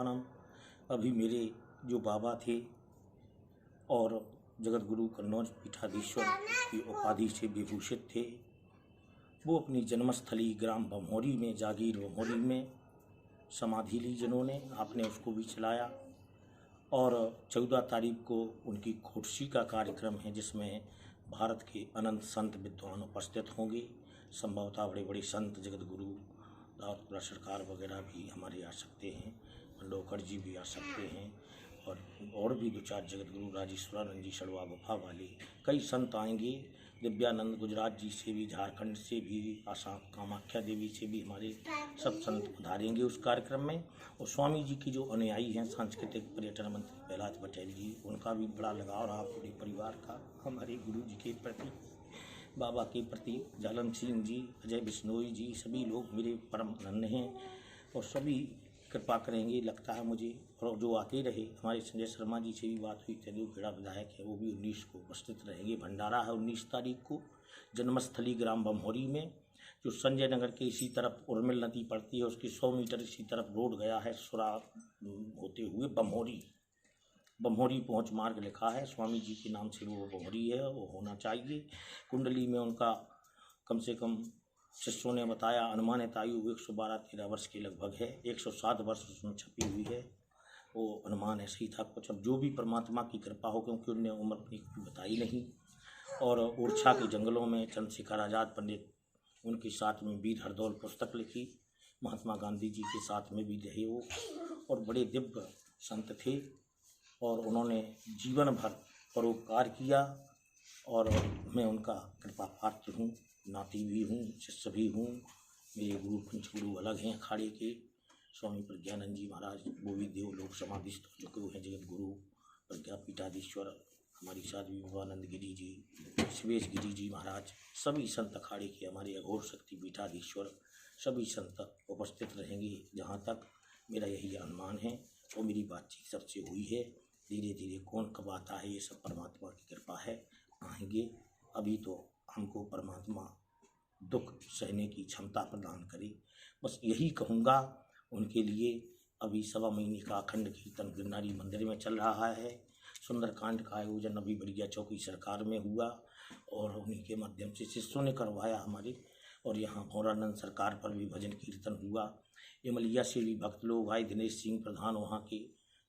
प्रधानम। अभी मेरे जो बाबा थे और जगत गुरु कन्नौज पीठाधीश्वर की उपाधि से विभूषित थे, वो अपनी जन्मस्थली ग्राम बम्होरी में, जागीर बम्होरी में समाधि ली जिन्होंने, आपने उसको भी चलाया। और 14 तारीख को उनकी खोटसी का कार्यक्रम है, जिसमें भारत के अनंत संत विद्वान उपस्थित होंगे। संभवतः बड़े बड़े संत जगत गुरु दाऊदपुरा सरकार वगैरह भी हमारे आ सकते हैं, मंडोकर जी भी आ सकते हैं, और भी 2-4 जगत गुरु राजेश्वरानंद जी सड़वा गुफा वाले कई संत आएंगे। दिव्यानंद गुजरात जी से भी, झारखंड से भी, आसाम कामाख्या देवी से भी हमारे सब संत पधारेंगे उस कार्यक्रम में। और स्वामी जी की जो अनुयायी हैं, सांस्कृतिक पर्यटन मंत्री प्रहलाद पटेल जी, उनका भी बड़ा लगाव रहा पूरे परिवार का हमारे गुरु जी के प्रति, बाबा के प्रति। जालन सिंह जी, अजय बिश्नोई जी, सभी लोग मेरे परम धन्य हैं और सभी कृपा करेंगे लगता है मुझे। और जो आते रहे, हमारे संजय शर्मा जी से भी बात हुई थी, जो खेड़ा विधायक है, वो भी 19 को उपस्थित रहेंगे। भंडारा है 19 तारीख को, जन्मस्थली ग्राम बम्होरी में, जो संजय नगर के इसी तरफ उर्मिल नदी पड़ती है, उसकी 100 मीटर इसी तरफ रोड गया है, सुरा होते हुए बम्होरी पहुँच मार्ग लिखा है, स्वामी जी के नाम से वो बम्होरी है, वो होना चाहिए। कुंडली में उनका कम से कम शिष्यों ने बताया अनुमानित आयु 112-13 वर्ष के लगभग है, 107 वर्ष उसमें छपी हुई है, वो अनुमान ऐसे ही था कुछ। अब जो भी परमात्मा की कृपा हो, क्योंकि उनने उम्र अपनी बताई नहीं। और ओरछा के जंगलों में चंद्रशेखर आज़ाद पंडित, उनके साथ में वीर हरदौल पुस्तक लिखी, महात्मा गांधी जी के साथ में भी रहे वो, और बड़े दिव्य संत थे और उन्होंने जीवन भर परोपकार किया। और मैं उनका कृपा पात्र हूँ, नाती भी हूँ, शिष्य भी हूँ। मेरे गुरु पंचगुरु अलग हैं अखाड़े के, स्वामी प्रज्ञानंद जी महाराज, वो भी देवलोक समाधिस्थ हो चुके हुए हैं, जगत गुरु प्रज्ञा पीठाधीश्वर, हमारी साध्वी विवानंद गिरी जी, शिवेश गिरी जी महाराज, सभी संत अखाड़े के, हमारे अघोर शक्ति पीठाधीश्वर, सभी संत उपस्थित रहेंगे। जहाँ तक मेरा यही अनुमान है और मेरी बातचीत सबसे हुई है। धीरे धीरे कौन कब आता है, ये सब परमात्मा की कृपा है, आएंगे। अभी तो हमको परमात्मा दुख सहने की क्षमता प्रदान करे, बस यही कहूँगा उनके लिए। अभी 1.25 महीने का अखंड कीर्तन गिरनारी मंदिर में चल रहा है। सुंदरकांड का आयोजन अभी बलिया चौकी सरकार में हुआ और उन्हीं के माध्यम से शिष्यों ने करवाया हमारे। और यहाँ भौरानंद सरकार पर भी भजन कीर्तन हुआ। इमलिया से भी भक्त लोग आए, दिनेश सिंह प्रधान वहाँ के,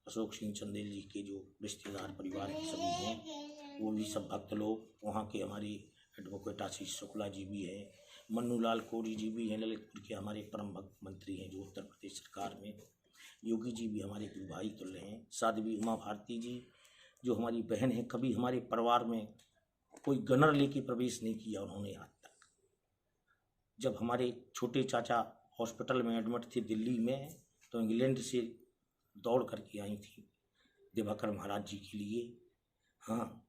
अशोक सिंह चंदेल जी के जो रिश्तेदार परिवार के सभी हैं, वो भी सब भक्त लोग वहाँ के। हमारे एडवोकेट आशीष शुक्ला जी भी हैं, मन्नू लाल कोरी जी भी हैं, ललितपुर के हमारे परम भक्त मंत्री हैं जो उत्तर प्रदेश सरकार में। योगी जी भी हमारे भाई तुल्य हैं। साध्वी उमा भारती जी जो हमारी बहन है, कभी हमारे परिवार में कोई गनर लेके प्रवेश नहीं किया उन्होंने आज तक। जब हमारे छोटे चाचा हॉस्पिटल में एडमिट थे दिल्ली में, तो इंग्लैंड से दौड़ करके आई थी दिवाकर महाराज जी के लिए। हाँ,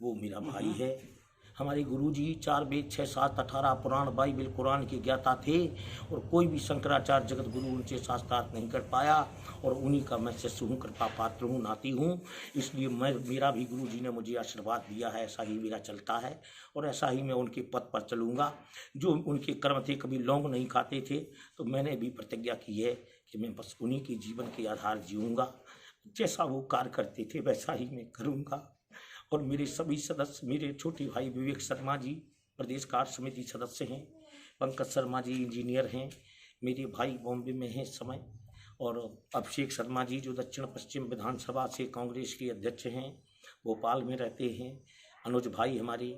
वो मेरा भाई है। हमारे गुरुजी 4 वेद 6 7 18 पुराण बाइबल कुरान के ज्ञाता थे और कोई भी शंकराचार्य जगत गुरु उनसे शास्त्रार्थ नहीं कर पाया, और उन्हीं का मैं शिष्य हूँ, कृपा पात्र हूँ, नाती हूँ। इसलिए मेरा भी गुरुजी ने मुझे आशीर्वाद दिया है, ऐसा ही मेरा चलता है और ऐसा ही मैं उनके पथ पर चलूँगा। जो उनके कर्म थे, कभी लौंग नहीं खाते थे, तो मैंने भी प्रतिज्ञा की है कि मैं बस उन्हीं के जीवन के आधार जीऊँगा। जैसा वो कार्य करते थे वैसा ही मैं करूँगा। और मेरे सभी सदस्य, मेरे छोटे भाई विवेक शर्मा जी प्रदेश कार्य समिति सदस्य हैं, पंकज शर्मा जी इंजीनियर हैं, मेरे भाई बॉम्बे में हैं इस समय, और अभिषेक शर्मा जी जो दक्षिण पश्चिम विधानसभा से कांग्रेस के अध्यक्ष हैं, भोपाल में रहते हैं, अनुज भाई हमारे,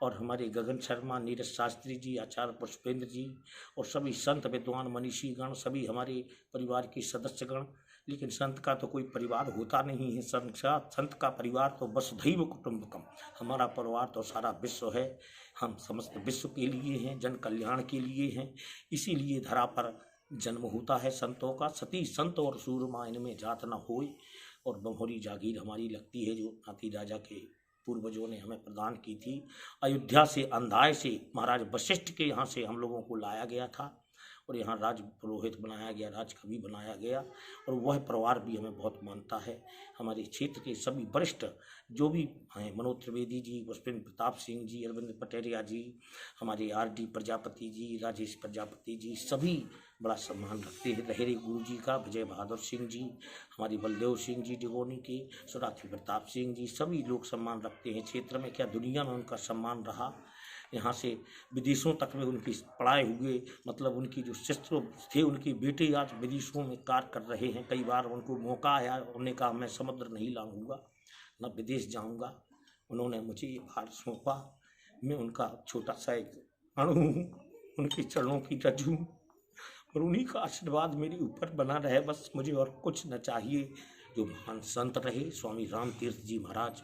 और हमारे गगन शर्मा, नीरज शास्त्री जी, आचार्य पुष्पेंद्र जी, और सभी संत विद्वान मनीषी गण, सभी हमारे परिवार के सदस्यगण। लेकिन संत का तो कोई परिवार होता नहीं है, संत का परिवार तो वसुधैव कुटुंबकम, हमारा परिवार तो सारा विश्व है। हम समस्त विश्व के लिए हैं, जन कल्याण के लिए हैं, इसीलिए धरा पर जन्म होता है संतों का। सती संत और सूरमा इनमें जात न होए। और बम्होरी जागीर हमारी लगती है जो नाती राजा के पूर्वजों ने हमें प्रदान की थी। अयोध्या से, अंधाय से महाराज वशिष्ठ के यहाँ से हम लोगों को लाया गया था और यहाँ राज पुरोहित बनाया गया, राजकवि बनाया गया, और वह परिवार भी हमें बहुत मानता है। हमारे क्षेत्र के सभी वरिष्ठ जो भी हैं, मनोज त्रिवेदी जी, पुष्पेंद्र प्रताप सिंह जी, अरविंद पटेरिया जी, हमारे RD प्रजापति जी, राजेश प्रजापति जी, सभी बड़ा सम्मान रखते हैं। लहरे गुरु जी का, विजय बहादुर सिंह जी, हमारी बलदेव सिंह जी डिगोनी के, सुराथी प्रताप सिंह जी, सभी लोग सम्मान रखते हैं। क्षेत्र में क्या दुनिया में उनका सम्मान रहा। यहाँ से विदेशों तक में उनकी पढ़ाए हुए, मतलब उनकी जो शिष्य थे उनके बेटे आज विदेशों में कार्य कर रहे हैं। कई बार उनको मौका आया, उन्होंने कहा मैं समुद्र नहीं लाऊंगा, न विदेश जाऊंगा। उन्होंने मुझे ये भार सौंपा, मैं उनका छोटा सा एक अणु हूँ, उनके चरणों की रज हूँ, और उन्हीं का आशीर्वाद मेरे ऊपर बना रहे, बस मुझे और कुछ न चाहिए। जो महान संत रहे स्वामी राम तीर्थ जी महाराज,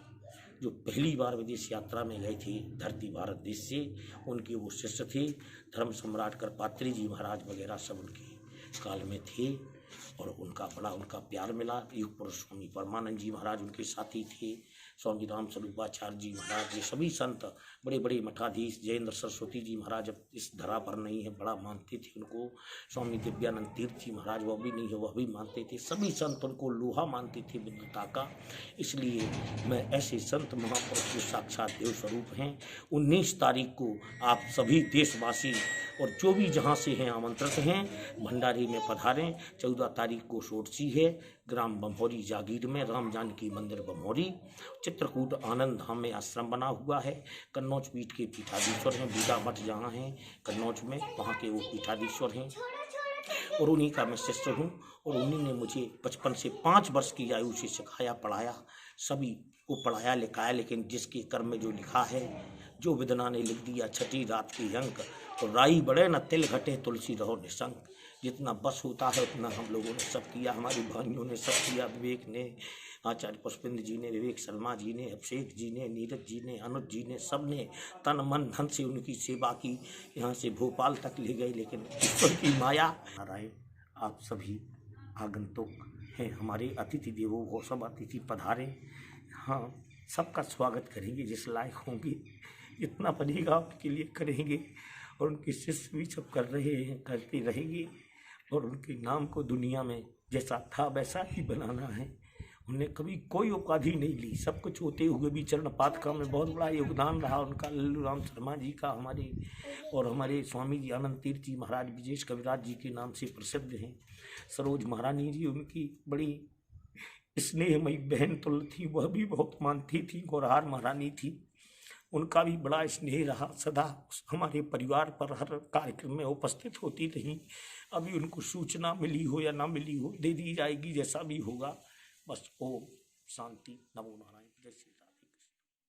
जो पहली बार विदेश यात्रा में गए थे धरती भारत देश से, उनके वो शिष्य थे। धर्म सम्राट करपात्री जी महाराज वगैरह सब उनके काल में थे, और उनका प्यार मिला। युग पुरुष स्वामी परमानंद जी महाराज उनके साथी थे। स्वामी राम स्वरूपाचार्य जी महाराज, ये सभी संत, बड़े बड़े मठाधीश, जयेंद्र सरस्वती जी महाराज अब इस धरा पर नहीं है, बड़ा मानते थे उनको। स्वामी दिव्यानंद तीर्थ जी महाराज, वह भी नहीं है, वह भी मानते थे। सभी संत उनको लोहा मानते थे विद्वता का। इसलिए मैं ऐसे संत महापुरुष जो साक्षात देव स्वरूप हैं, 19 तारीख को आप सभी देशवासी और जो भी जहाँ से हैं आमंत्रित हैं, भंडारी में पधारें। 14 तारीख को षोडशी है, ग्राम बम्भौरी जागीर में, राम जानकी मंदिर बम्भौरी। चित्रकूट आनंद धाम में आश्रम बना हुआ है। कन्नौज पीठ के पीठाधीश्वर हैं, बीजा मठ जहाँ हैं कन्नौज में, वहाँ के वो पीठाधीश्वर हैं, और उन्हीं का मैं शिष्य हूँ। और उन्हीं ने मुझे बचपन से 5 वर्ष की आयु से सिखाया, पढ़ाया, सभी को पढ़ाया लिखाया। लेकिन जिसके कर्म में जो लिखा है, जो विदना ने लिख दिया छठी रात की अंक, तो राई बढ़े न तिल घटे तुलसी रहो निशंक। जितना बस होता है उतना हम लोगों ने सब किया, हमारी भाइयों ने सब किया। विवेक ने, आचार्य पुष्पेंद्र जी ने, विवेक शर्मा जी ने, अभिषेक जी ने, नीरज जी ने, अनुज जी ने, सब ने तन मन धन से उनकी सेवा की। यहाँ से भोपाल तक ले गए, लेकिन ईश्वर की माया। नारायण, आप सभी आगंतुक हैं, हमारे अतिथि देवो भव, सब अतिथि पधारें। हाँ, सबका स्वागत करेंगे, जिस लायक होंगे, जितना बनेगा उनके लिए करेंगे। और उनके शिष्य भी सब कर रहे हैं, करते रहेंगे। और उनके नाम को दुनिया में जैसा था वैसा ही बनाना है। उन्होंने कभी कोई उपाधि नहीं ली, सब कुछ होते हुए भी चरण पादुका में बहुत बड़ा योगदान रहा उनका। लल्लू राम शर्मा जी का, हमारे और हमारे स्वामी जी आनंद तीर्थ जी महाराज विजेश कविराज जी के नाम से प्रसिद्ध हैं। सरोज महारानी जी उनकी बड़ी स्नेहमयी बहन तुल्य थी, वह भी बहुत मानती थी। गौरहार महारानी थी, उनका भी बड़ा स्नेह रहा, सदा हमारे परिवार पर हर कार्यक्रम में उपस्थित होती रही। अभी उनको सूचना मिली हो या ना मिली हो, दे दी जाएगी जैसा भी होगा। बस ओम शांति, नमो नारायण।